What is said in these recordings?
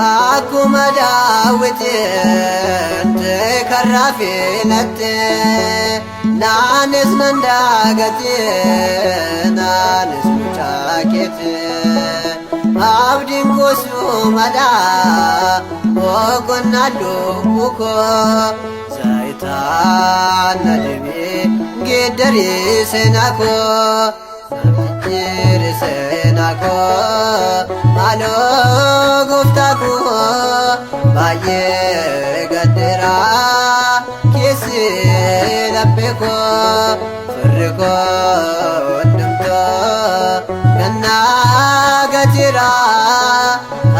Akkuma daawwitiin karraafinatti naanis mandaagatee naanis mucaakeetee abdiin goosuu malaa boqonnaa lubbuu koo zaayitaan na dhibee geeddarii seenaa koo namtichi seenaa koo maaloo gooftaa koo baay'ee gaddeeraa keessi laphee koo firri koo hundumtuu gannaa gajiraa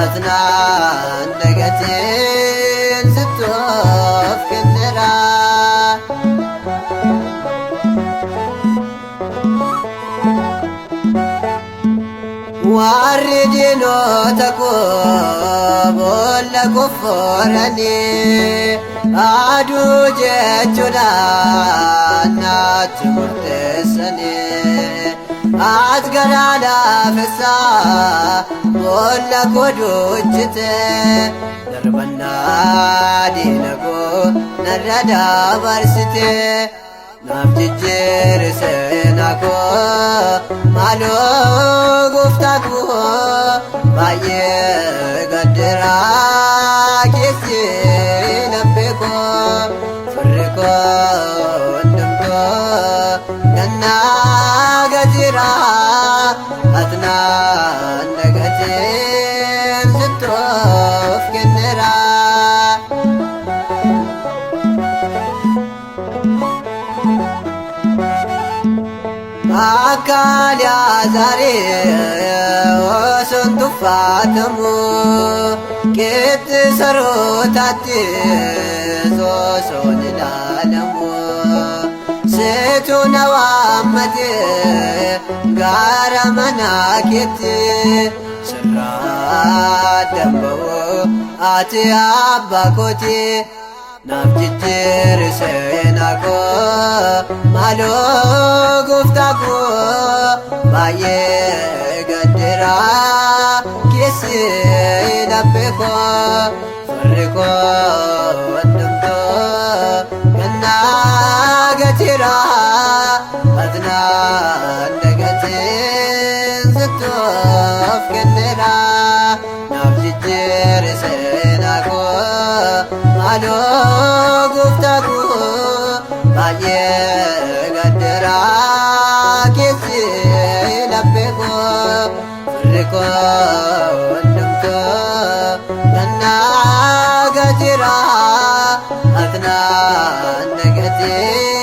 asnaan dagateen sittoof kenneraa. Warri diinota koo boolla kofforanii aduu jechuudhaan naatti murteessanii as garaa laafessaa boolla koo duuchitee darbannaa diina koo narra dabarsitee naaf jijjiiri seenaa koo maaloo gooftaa koo baay'ee gaddeeraa keessi laphee koo firri koo hundumtuu gannaa gajiraa asnaan dagateen sittoof kenneraa. Akka Laazaaree osoon tuffatamu keetti sarootaatti osoon ilaalamu seetu na waammatee gaara manaa keetti sirraa damba'u ati abbaa kooti. Naaf jijjiiri seenaa koo maaloo gooftaa koo baay'ee gaddeeraa keessi laphee koo firri koo hundumtuu gannaa gajiraa asnaan dagateen sittoof kenneraa. Naaf jijjiiri seenaa koo maaloo gooftaa koo baay'ee gaddeeraa keessi laphee koo firri koo hundumtuu gannaa gajiraa asnaan dagateen